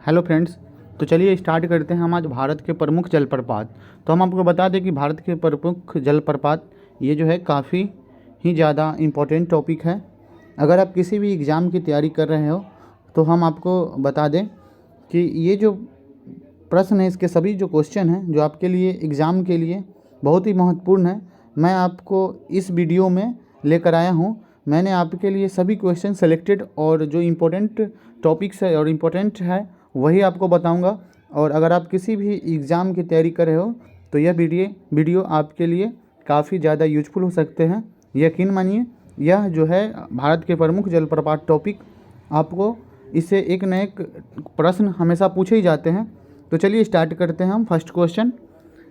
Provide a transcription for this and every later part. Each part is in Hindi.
Hello friends. तो चलिए स्टार्ट करते हैं हम आज भारत के प्रमुख जलप्रपात। तो हम आपको बता दें कि भारत के प्रमुख जलप्रपात ये जो है काफ़ी ही ज़्यादा इम्पोर्टेंट टॉपिक है। अगर आप किसी भी एग्ज़ाम की तैयारी कर रहे हो तो हम आपको बता दें कि ये जो प्रश्न है, इसके सभी जो क्वेश्चन हैं जो आपके लिए एग्ज़ाम के लिए बहुत ही महत्वपूर्ण है, मैं आपको इस वीडियो में लेकर आया हूँ। मैंने आपके लिए सभी क्वेश्चन सेलेक्टेड और जो इम्पोर्टेंट टॉपिक्स है और इम्पोर्टेंट है वही आपको बताऊंगा। और अगर आप किसी भी एग्ज़ाम की तैयारी कर रहे हो तो यह वीडियो आपके लिए काफ़ी ज़्यादा यूजफुल हो सकते हैं। यकीन मानिए, यह जो है भारत के प्रमुख जलप्रपात टॉपिक, आपको इससे एक न एक प्रश्न हमेशा पूछे ही जाते हैं। तो चलिए स्टार्ट करते हैं हम फर्स्ट क्वेश्चन।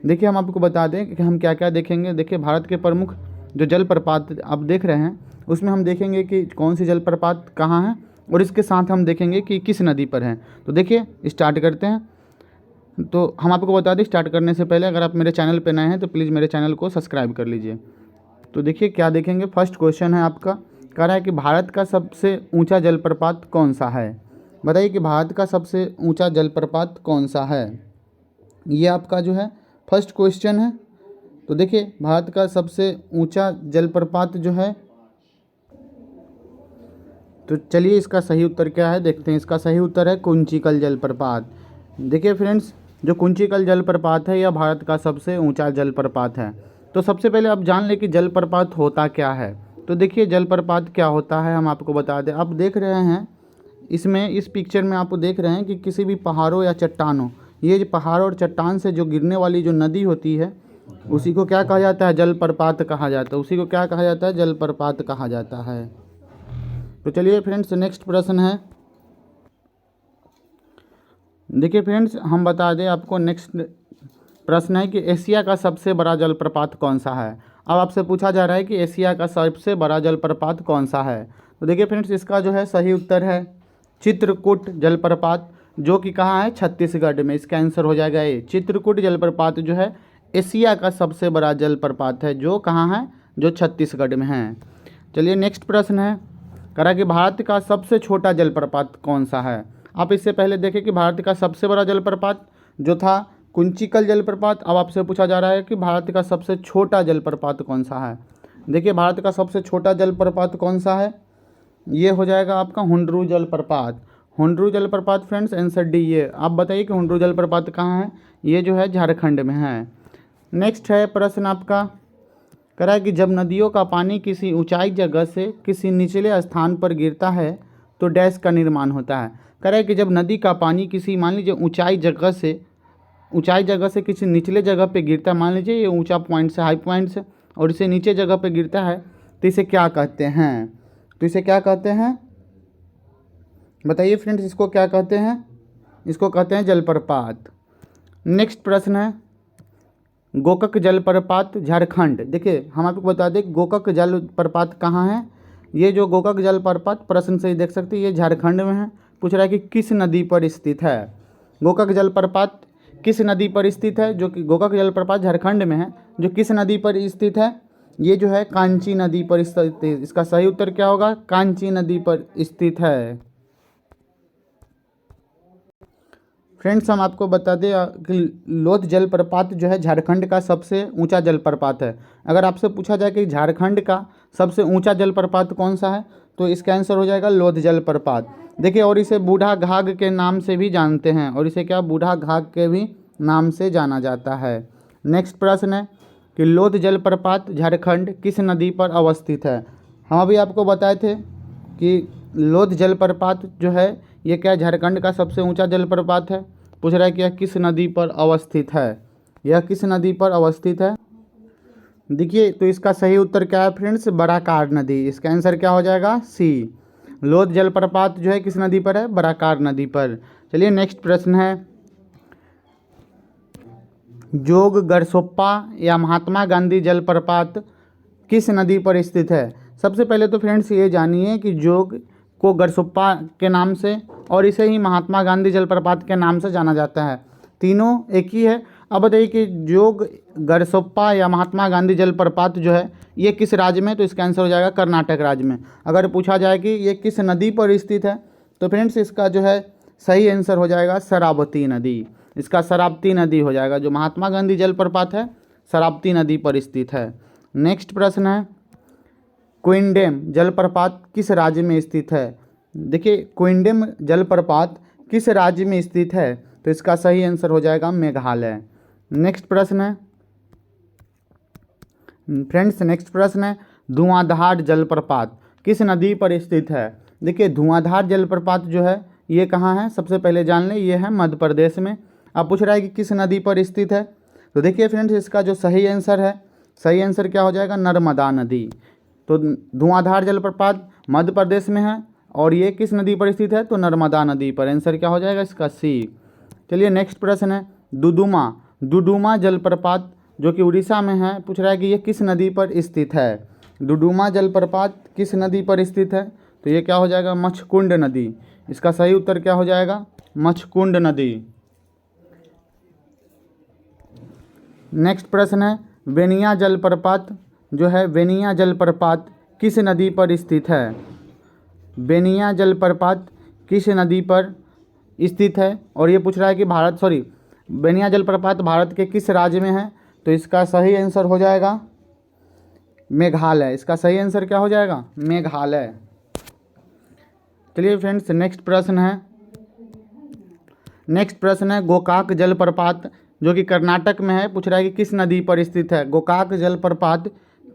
देखिए, हम आपको बता दें कि हम क्या क्या देखेंगे। देखिए, भारत के प्रमुख जो जलप्रपात आप देख रहे हैं उसमें हम देखेंगे कि कौन सी जलप्रपात कहाँ है और इसके साथ हम देखेंगे कि किस नदी पर हैं। तो देखिए स्टार्ट करते हैं। तो हम आपको बता दें, स्टार्ट करने से पहले अगर आप मेरे चैनल पर नए हैं तो प्लीज़ मेरे चैनल को सब्सक्राइब कर लीजिए। तो देखिए क्या देखेंगे, फर्स्ट क्वेश्चन है आपका, कह रहा है कि भारत का सबसे ऊंचा जलप्रपात कौन सा है। बताइए कि भारत का सबसे ऊंचा जलप्रपात कौन सा है। ये आपका जो है फर्स्ट क्वेश्चन है। तो देखिए, भारत का सबसे ऊंचा जलप्रपात जो है, तो चलिए इसका सही उत्तर क्या है देखते हैं। इसका सही उत्तर है कुंचिकल जलप्रपात। देखिए फ्रेंड्स, जो कुंचिकल जलप्रपात है यह भारत का सबसे ऊंचा जलप्रपात है। तो सबसे पहले आप जान लें कि जलप्रपात होता क्या है। तो देखिए जलप्रपात क्या होता है हम आपको बता दें। आप देख रहे हैं इसमें, इस पिक्चर में आप देख रहे हैं कि किसी भी पहाड़ों या चट्टानों, ये जो पहाड़ और चट्टान से जो गिरने वाली जो नदी होती है उसी को क्या कहा जाता है, जलप्रपात कहा जाता है। उसी को क्या कहा जाता है, जलप्रपात कहा जाता है। तो चलिए फ्रेंड्स, नेक्स्ट प्रश्न है। देखिए फ्रेंड्स, हम बता दें आपको, नेक्स्ट प्रश्न है कि एशिया का सबसे बड़ा जलप्रपात कौन सा है। अब आपसे पूछा जा रहा है कि एशिया का सबसे बड़ा जलप्रपात कौन सा है। तो देखिए फ्रेंड्स, इसका जो है सही उत्तर है चित्रकूट जलप्रपात, जो कि कहाँ है, छत्तीसगढ़ में। इसका आंसर हो जाएगा ये। चित्रकूट जलप्रपात जो है एशिया का सबसे बड़ा जलप्रपात है, जो कहाँ है, जो छत्तीसगढ़ में है। चलिए नेक्स्ट प्रश्न है, कह रहा कि भारत का सबसे छोटा जलप्रपात कौन सा है। आप इससे पहले देखें कि भारत का सबसे बड़ा जलप्रपात जो था कुंचिकल जलप्रपात। अब आपसे पूछा जा रहा है कि भारत का सबसे छोटा जलप्रपात कौन सा है। देखिए, भारत का सबसे छोटा जलप्रपात कौन सा है, ये हो जाएगा आपका हुंडरू जलप्रपात। हुंडरू जलप्रपात फ्रेंड्स, आंसर डी। ये आप बताइए कि हुंडरू जलप्रपात कहाँ है। ये जो है झारखंड में है। नेक्स्ट है प्रश्न आपका, कह रहा है कि जब नदियों का पानी किसी ऊंचाई जगह से किसी निचले स्थान पर गिरता है तो डैश का निर्माण होता है। कह रहा है कि जब नदी का पानी किसी, मान लीजिए ऊंचाई जगह से किसी निचले जगह पे गिरता है, मान लीजिए ये ऊंचा पॉइंट से, हाई पॉइंट से, और इसे नीचे जगह पे गिरता है, तो इसे क्या कहते हैं। तो इसे क्या कहते हैं, बताइए फ्रेंड्स, इसको क्या कहते हैं। इसको कहते हैं जलप्रपात। नेक्स्ट प्रश्न है, गोकक जलप्रपात झारखंड। देखिए, हम आपको बता दें गोकक जलप्रपात कहाँ है। ये जो गोकक जलप्रपात, प्रश्न से ही देख सकते हैं, ये झारखंड में है। पूछ रहा है कि किस नदी पर स्थित है। गोकक जलप्रपात किस नदी पर स्थित है, जो कि गोकक जलप्रपात झारखंड में है, जो किस नदी पर स्थित है, ये जो है कांची नदी पर स्थित है। इसका सही उत्तर क्या होगा, कांची नदी पर स्थित है। फ्रेंड्स, हम आपको बता दें कि लोध जलप्रपात जो है झारखंड का सबसे ऊंचा जलप्रपात है। अगर आपसे पूछा जाए कि झारखंड का सबसे ऊंचा जलप्रपात कौन सा है, तो इसका आंसर हो जाएगा लोध जलप्रपात। देखिए, और इसे बूढ़ा घाघ के नाम से भी जानते हैं, और इसे क्या, बूढ़ा घाघ के भी नाम से जाना जाता है। नेक्स्ट प्रश्न है कि लोध जलप्रपात झारखंड किस नदी पर अवस्थित है। हम अभी आपको बताए थे कि लोध जलप्रपात जो है ये क्या, झारखंड का सबसे ऊंचा जलप्रपात है। पूछ रहा है कि यह किस नदी पर अवस्थित है, यह किस नदी पर अवस्थित है। देखिए, तो इसका सही उत्तर क्या है फ्रेंड्स, बराकार नदी। इसका आंसर क्या हो जाएगा, सी। लोध जलप्रपात जो है किस नदी पर है, बराकार नदी पर। चलिए नेक्स्ट प्रश्न है, जोग गरसोप्पा या महात्मा गांधी जलप्रपात किस नदी पर स्थित है। सबसे पहले तो फ्रेंड्स ये जानिए कि जोग को गरसोप्पा के नाम से और इसे ही महात्मा गांधी जलप्रपात के नाम से जाना जाता है, तीनों एक ही है। अब बताइए कि जोग गरसोप्पा या महात्मा गांधी जलप्रपात जो है ये किस राज्य में, तो इसका आंसर हो जाएगा कर्नाटक राज्य में। अगर पूछा जाए कि ये किस नदी पर स्थित है, तो फ्रेंड्स इसका जो है सही आंसर हो जाएगा शरावती नदी। इसका शरावती नदी हो जाएगा। जो महात्मा गांधी जलप्रपात है शरावती नदी पर स्थित है। नेक्स्ट प्रश्न है क्विंडेम जलप्रपात किस राज्य में स्थित है। देखिए क्विंडेम जलप्रपात किस राज्य में स्थित है, तो इसका सही आंसर हो जाएगा मेघालय। नेक्स्ट प्रश्न है फ्रेंड्स, नेक्स्ट प्रश्न है धुआंधार जलप्रपात किस नदी पर स्थित है। देखिए धुआंधार जलप्रपात जो है ये कहाँ है, सबसे पहले जान लें, ये है मध्य प्रदेश में। अब पूछ रहा है कि किस नदी पर स्थित है, तो देखिए फ्रेंड्स इसका जो सही आंसर है, सही आंसर क्या हो जाएगा, नर्मदा नदी। तो धुआंधार जलप्रपात मध्य प्रदेश में है और ये किस नदी पर स्थित है, तो नर्मदा नदी पर। आंसर क्या हो जाएगा इसका सी। चलिए नेक्स्ट प्रश्न है दुदुमा दुडुमा जलप्रपात जो कि उड़ीसा में है, पूछ रहा है कि ये किस नदी पर स्थित है। दुडुमा जलप्रपात किस नदी पर स्थित है, तो ये क्या हो जाएगा, मछकुंड नदी। इसका सही उत्तर क्या हो जाएगा, मछकुंड नदी। नेक्स्ट प्रश्न है वेनिया जलप्रपात जो है, वेनिया जलप्रपात किस नदी पर स्थित है। वेनिया जलप्रपात किस नदी पर स्थित है, और ये पूछ रहा है कि वेनिया जलप्रपात भारत के किस राज्य में है, तो इसका सही आंसर हो जाएगा मेघालय। इसका सही आंसर क्या हो जाएगा, मेघालय। चलिए फ्रेंड्स नेक्स्ट प्रश्न है गोकाक जलप्रपात जो कि कर्नाटक में है, पूछ रहा है कि किस नदी पर स्थित है। गोकाक जलप्रपात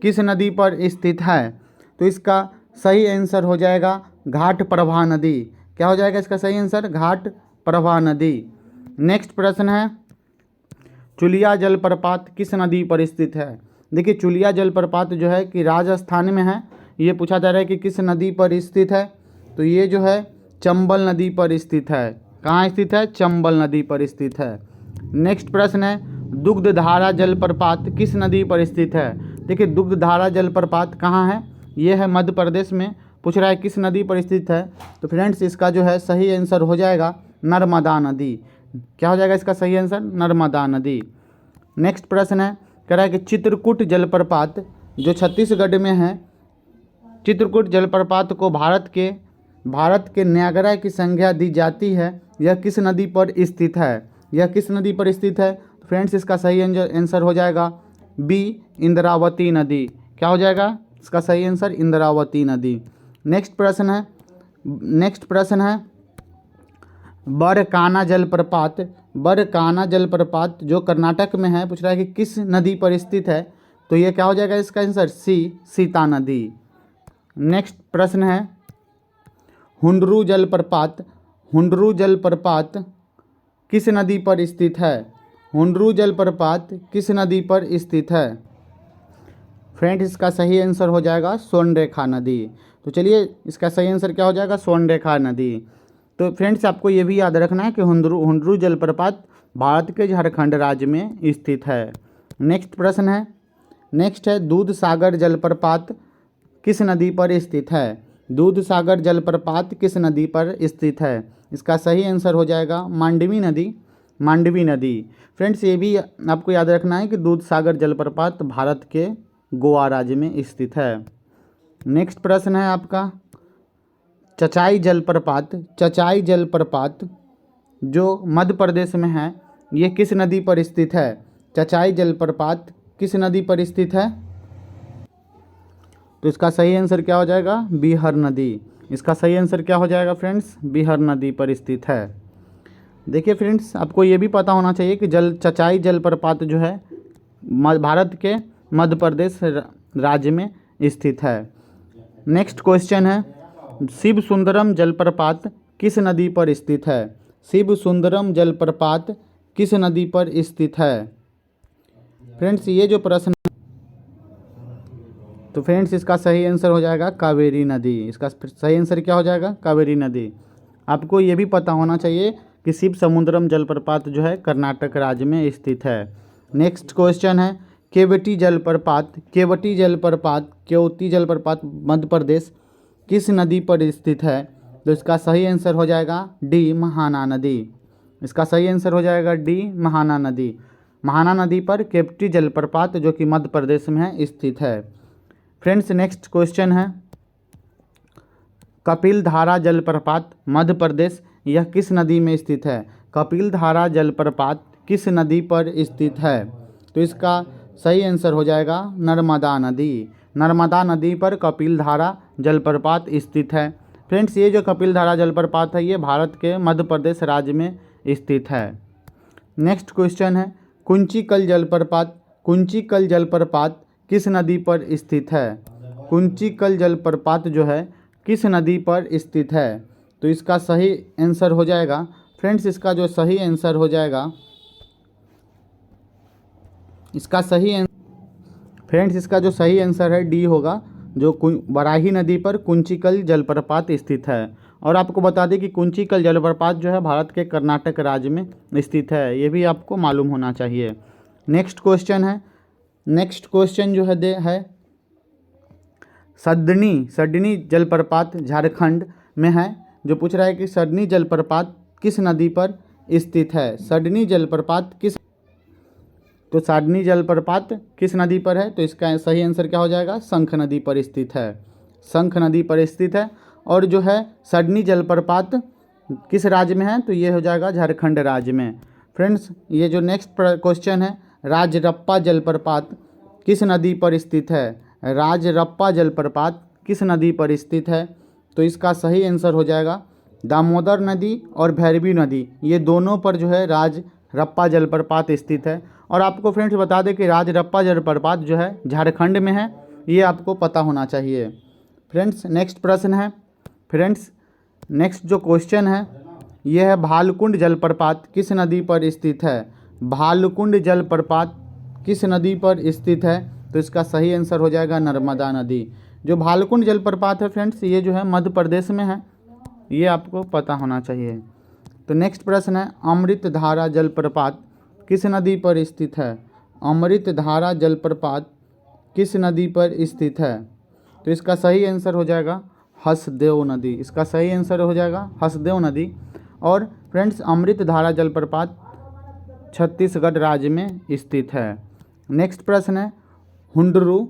किस नदी पर स्थित है, तो इसका सही आंसर हो जाएगा घाट प्रभा नदी। क्या हो जाएगा इसका सही आंसर, घाट प्रभा नदी। नेक्स्ट प्रश्न है चुलिया जलप्रपात किस नदी पर स्थित है। देखिए चुलिया जलप्रपात जो है कि राजस्थान में है, ये पूछा जा रहा है कि किस नदी पर स्थित है, तो ये जो है चंबल नदी पर स्थित है। कहाँ स्थित है, चंबल नदी पर स्थित है। नेक्स्ट प्रश्न है दुग्धधारा जलप्रपात किस नदी पर स्थित है। देखिए दुग्धधारा जलप्रपात कहाँ है, ये है मध्य प्रदेश में। पूछ रहा है किस नदी पर स्थित है, तो फ्रेंड्स इसका जो है सही आंसर हो जाएगा नर्मदा नदी। क्या हो जाएगा इसका सही आंसर, नर्मदा नदी। नेक्स्ट प्रश्न है कह रहा है कि चित्रकूट जलप्रपात जो छत्तीसगढ़ में है, चित्रकूट जलप्रपात को भारत के न्यागरा की संज्ञा दी जाती है, यह किस नदी पर स्थित है। यह किस नदी पर स्थित है, फ्रेंड्स इसका सही आंसर हो जाएगा बी इंद्रावती नदी। क्या हो जाएगा इसका सही आंसर, इंद्रावती नदी। नेक्स्ट प्रश्न है बरकाना जलप्रपात जो कर्नाटक में है, पूछ रहा है कि किस नदी पर स्थित है, तो ये क्या हो जाएगा इसका आंसर सी सीता नदी। नेक्स्ट प्रश्न है हुंडरू जलप्रपात किस नदी पर स्थित है। हुंडरू जलप्रपात किस नदी पर स्थित है, फ्रेंड्स इसका सही आंसर हो जाएगा स्वर्णरेखा नदी। तो चलिए इसका सही आंसर क्या हो जाएगा, स्वर्णरेखा नदी। तो फ्रेंड्स आपको ये भी याद रखना है कि हुंडरू जलप्रपात भारत के झारखंड राज्य में स्थित है। नेक्स्ट है दूधसागर जलप्रपात किस नदी पर स्थित है। दूधसागर जलप्रपात किस नदी पर स्थित है, इसका सही आंसर हो जाएगा मांडवी नदी। फ्रेंड्स ये भी आपको याद रखना है कि दूधसागर जलप्रपात भारत के गोवा राज्य में स्थित है। नेक्स्ट प्रश्न है आपका चचाई जलप्रपात जो मध्य प्रदेश में है, ये किस नदी पर स्थित है। चचाई जलप्रपात किस नदी पर स्थित है, तो इसका सही आंसर क्या हो जाएगा, बीहर नदी। इसका सही आंसर क्या हो जाएगा फ्रेंड्स, बीहर नदी पर स्थित है। देखिए फ्रेंड्स आपको ये भी पता होना चाहिए कि चचाई जलप्रपात जो है भारत के मध्य प्रदेश राज्य में स्थित है। नेक्स्ट क्वेश्चन है शिव सुंदरम जलप्रपात किस नदी पर स्थित है। शिव सुंदरम जलप्रपात किस नदी पर स्थित है, फ्रेंड्स ये जो प्रश्न, तो फ्रेंड्स इसका सही आंसर हो जाएगा कावेरी नदी। इसका सही आंसर क्या हो जाएगा, कावेरी नदी। आपको ये भी पता होना चाहिए कि शिव समुद्रम जलप्रपात जो है कर्नाटक राज्य में स्थित है। नेक्स्ट क्वेश्चन है केवटी जलप्रपात मध्य प्रदेश किस नदी पर स्थित है, तो इसका सही आंसर हो जाएगा डी महाना नदी। इसका सही आंसर हो जाएगा डी महाना नदी। महाना नदी पर केवटी जलप्रपात जो कि मध्य प्रदेश में है स्थित है। फ्रेंड्स नेक्स्ट क्वेश्चन है कपिल धारा जलप्रपात मध्य प्रदेश यह किस नदी में स्थित है? कपिलधारा जलप्रपात किस नदी पर स्थित है? तो इसका सही आंसर हो जाएगा नर्मदा नदी। नर्मदा नदी पर कपिलधारा जलप्रपात स्थित है। फ्रेंड्स, ये जो कपिलधारा जलप्रपात है ये भारत के मध्य प्रदेश राज्य में स्थित है। नेक्स्ट क्वेश्चन है, कुंचिकल जलप्रपात किस नदी पर स्थित है? कुंचिकल जलप्रपात जो है किस नदी पर स्थित है? तो इसका सही आंसर हो जाएगा फ्रेंड्स, इसका जो सही आंसर हो जाएगा, इसका जो सही आंसर है डी होगा, जो बराही नदी पर कुंचिकल जलप्रपात स्थित है। और आपको बता दें कि कुंचिकल जलप्रपात जो है भारत के कर्नाटक राज्य में स्थित है, ये भी आपको मालूम होना चाहिए। नेक्स्ट क्वेश्चन जो है सडनी जलप्रपात झारखंड में है। जो पूछ रहा है कि सडनी जलप्रपात किस नदी पर स्थित है? सडनी जलप्रपात किस नदी पर है? तो इसका सही आंसर क्या हो जाएगा? शंख नदी पर स्थित है। शंख नदी पर स्थित है। और जो है सडनी जलप्रपात किस राज्य में है? तो ये हो जाएगा झारखंड राज्य में। फ्रेंड्स, ये जो नेक्स्ट क्वेश्चन है, राजरप्पा जलप्रपात किस नदी पर स्थित है? राजरप्पा जलप्रपात किस नदी पर स्थित है? तो इसका सही आंसर हो जाएगा दामोदर नदी और भैरवी नदी, ये दोनों पर जो है राजरप्पा जलप्रपात स्थित है। और आपको फ्रेंड्स बता दें कि राजरप्पा जलप्रपात जो है झारखंड में है, ये आपको पता होना चाहिए। फ्रेंड्स, नेक्स्ट जो क्वेश्चन है ये है, भालकुंड जलप्रपात किस नदी पर स्थित है? भालकुंड जलप्रपात किस नदी पर स्थित है? तो इसका सही आंसर हो जाएगा नर्मदा नदी। जो भालकुंड जलप्रपात है फ्रेंड्स, ये जो है मध्य प्रदेश में है, ये आपको पता होना चाहिए। तो नेक्स्ट प्रश्न है, अमृतधारा जलप्रपात किस नदी पर स्थित है? अमृतधारा जलप्रपात किस नदी पर स्थित है? तो इसका सही आंसर हो जाएगा हसदेव नदी। इसका सही आंसर हो जाएगा हसदेव नदी। और फ्रेंड्स, अमृतधारा जलप्रपात छत्तीसगढ़ राज्य में स्थित है। नेक्स्ट प्रश्न है, हुंडरू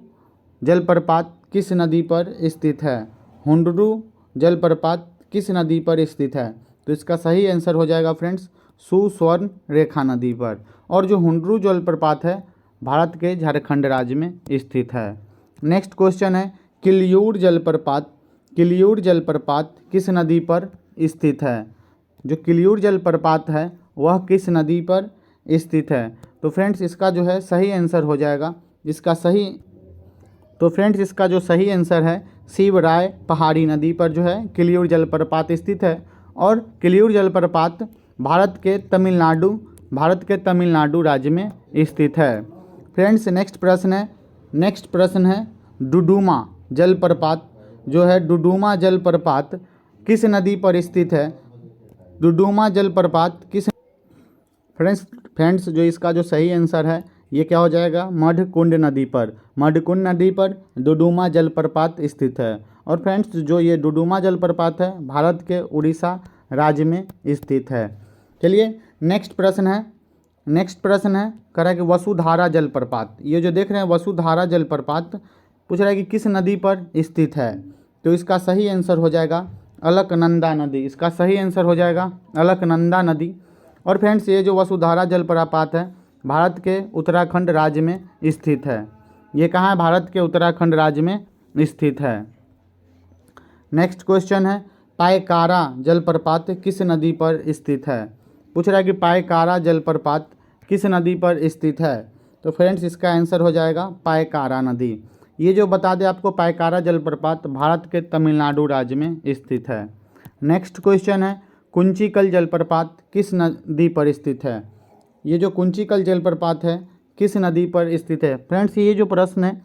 जलप्रपात किस नदी पर स्थित है? हुंडरू जलप्रपात किस नदी पर स्थित है? तो इसका सही आंसर हो जाएगा फ्रेंड्स सुस्वर्ण रेखा नदी पर। और जो हुंडरू जलप्रपात है भारत के झारखंड राज्य में स्थित है। नेक्स्ट क्वेश्चन है, किलियूर जलप्रपात किस नदी पर स्थित है? जो किलियूर जलप्रपात है वह किस नदी पर स्थित है? तो फ्रेंड्स, इसका जो है सही आंसर हो जाएगा, इसका जो सही आंसर है शिवराय पहाड़ी नदी पर जो है किलियूर जलप्रपात स्थित है। और किलियूर जलप्रपात भारत के तमिलनाडु राज्य में स्थित है। फ्रेंड्स, नेक्स्ट प्रश्न है डुडुमा जलप्रपात जो है, डुडुमा जलप्रपात किस नदी पर स्थित है? डुडुमा जलप्रपात किस फ्रेंड्स, जो इसका जो सही आंसर है ये क्या हो जाएगा? मधकुंड नदी पर डुडुमा जलप्रपात स्थित है। और फ्रेंड्स, जो ये डुडुमा जलप्रपात है भारत के उड़ीसा राज्य में स्थित है। चलिए नेक्स्ट प्रश्न है कह रहा है कि वसुधारा जलप्रपात, ये जो देख रहे हैं वसुधारा जलप्रपात पूछ रहा है कि किस नदी पर स्थित है? तो इसका सही आंसर हो जाएगा अलकनंदा नदी। इसका सही आंसर हो जाएगा अलकनंदा नदी। और फ्रेंड्स, ये जो वसुधारा जलप्रपात है भारत के उत्तराखंड राज्य में स्थित है। ये कहाँ है? भारत के उत्तराखंड राज्य में स्थित है। नेक्स्ट क्वेश्चन है, पायकारा जलप्रपात किस नदी पर स्थित है? पूछ रहा है कि पायकारा जलप्रपात किस नदी पर स्थित है? तो फ्रेंड्स, इसका आंसर हो जाएगा पायकारा नदी। ये जो बता दें आपको, पायकारा जलप्रपात भारत के तमिलनाडु राज्य में स्थित है। नेक्स्ट क्वेश्चन है, कुंचिकल जलप्रपात किस नदी पर स्थित है? ये जो कुंचिकल जलप्रपात है किस नदी पर स्थित है? फ्रेंड्स, ये जो प्रश्न है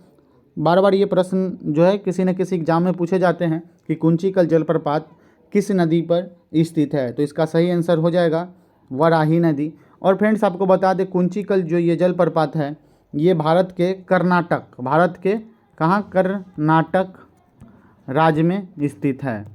बार बार ये प्रश्न जो है किसी न किसी एग्जाम में पूछे जाते हैं कि कुंचिकल जलप्रपात किस नदी पर स्थित है। तो इसका सही आंसर हो जाएगा वराही नदी। और फ्रेंड्स, आपको बता दें कर्नाटक राज्य में स्थित है।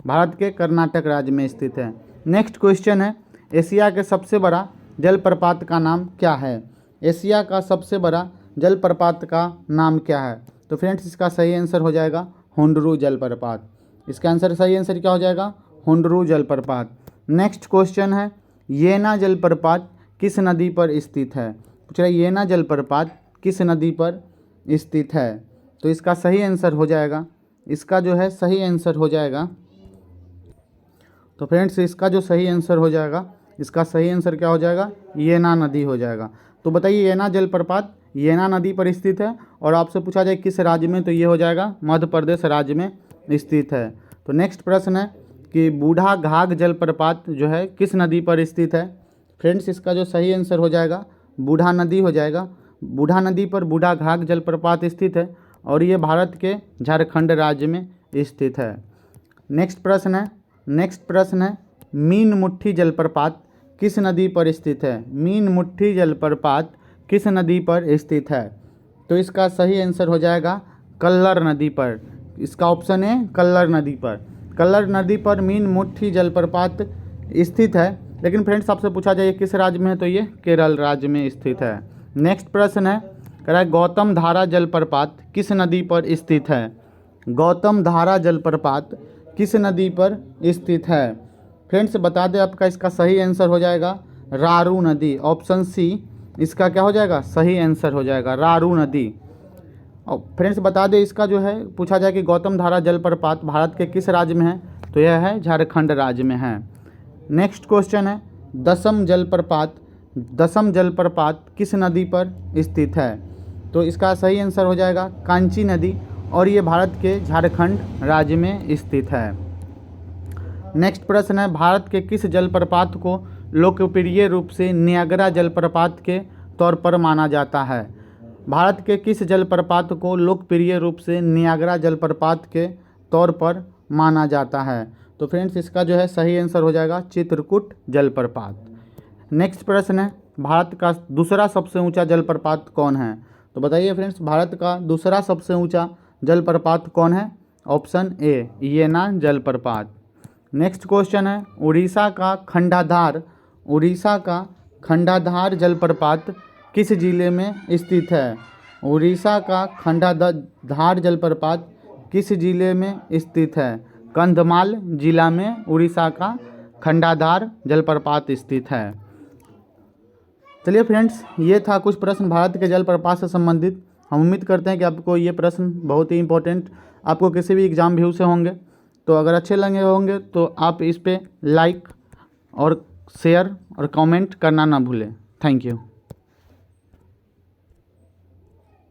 भारत के कर्नाटक राज्य में स्थित है। नेक्स्ट क्वेश्चन है, एशिया के सबसे बड़ा जलप्रपात का नाम क्या है? एशिया का सबसे बड़ा जलप्रपात का नाम क्या है? तो फ्रेंड्स, इसका सही आंसर हो जाएगा हुंडरू जलप्रपात। इसका सही आंसर क्या हो जाएगा? हुंडरू जलप्रपात। नेक्स्ट क्वेश्चन है, येना जलप्रपात किस नदी पर स्थित है? पूछ रहा है येना जलप्रपात किस नदी पर स्थित है? तो इसका सही आंसर हो जाएगा, इसका जो है सही आंसर हो जाएगा, तो फ्रेंड्स इसका जो सही आंसर हो जाएगा, इसका सही आंसर क्या हो जाएगा? येना नदी हो जाएगा। तो बताइए येना जलप्रपात येना नदी पर स्थित है और आपसे पूछा जाए किस राज्य में, तो ये हो जाएगा मध्य प्रदेश राज्य में स्थित है। तो नेक्स्ट प्रश्न है कि बूढ़ा घाघ जलप्रपात जो है किस नदी पर स्थित है? फ्रेंड्स इसका जो सही आंसर हो जाएगा बूढ़ा नदी हो जाएगा। बूढ़ा नदी पर बूढ़ा घाघ जलप्रपात स्थित है और ये भारत के झारखंड राज्य में स्थित है। नेक्स्ट प्रश्न है मीन मुट्ठी जलप्रपात किस नदी पर स्थित है? मीन मुट्ठी जलप्रपात किस नदी पर स्थित है? तो इसका सही आंसर हो जाएगा कल्लर नदी पर। इसका ऑप्शन है कल्लर नदी पर। कल्लर नदी पर मीन मुट्ठी जलप्रपात स्थित है, लेकिन फ्रेंड्स आपसे पूछा जाए किस राज्य में है, तो ये केरल राज्य में स्थित है। नेक्स्ट प्रश्न है कह रहा है गौतम धारा जलप्रपात किस नदी पर स्थित है? गौतम धारा जलप्रपात किस नदी पर स्थित है? फ्रेंड्स बता दें आपका इसका सही आंसर हो जाएगा रारू नदी। ऑप्शन सी इसका क्या हो जाएगा? सही आंसर हो जाएगा रारू नदी। और फ्रेंड्स बता दें इसका जो है पूछा जाए कि गौतम धारा जलप्रपात भारत के किस राज्य में है, तो यह है झारखंड राज्य में है। नेक्स्ट क्वेश्चन है दसम जलप्रपात किस नदी पर स्थित है? तो इसका सही आंसर हो जाएगा कांची नदी और ये भारत के झारखंड राज्य में स्थित है। नेक्स्ट प्रश्न है भारत के किस जलप्रपात को लोकप्रिय रूप से नियाग्रा जलप्रपात के तौर पर माना जाता है? भारत के किस जलप्रपात को लोकप्रिय रूप से नियाग्रा जलप्रपात के तौर पर माना जाता है? तो फ्रेंड्स इसका जो है सही आंसर हो जाएगा चित्रकूट जलप्रपात। नेक्स्ट प्रश्न है भारत का दूसरा सबसे ऊंचा जलप्रपात कौन है? तो बताइए फ्रेंड्स भारत का दूसरा सबसे ऊंचा जलप्रपात कौन है? ऑप्शन ए येना जलप्रपात। नेक्स्ट क्वेश्चन है उड़ीसा का खंडाधार जलप्रपात किस जिले में स्थित है? उड़ीसा का खंडाधार जलप्रपात किस जिले में स्थित है? कंधमाल जिला में उड़ीसा का खंडाधार जलप्रपात स्थित है। चलिए फ्रेंड्स ये था कुछ प्रश्न भारत के जलप्रपात से संबंधित। हम उम्मीद करते हैं कि आपको ये प्रश्न बहुत ही इंपॉर्टेंट आपको किसी भी एग्ज़ाम व्यू से होंगे। तो अगर अच्छे लगे होंगे तो आप इस पे लाइक और शेयर और कमेंट करना ना भूलें। Thank you.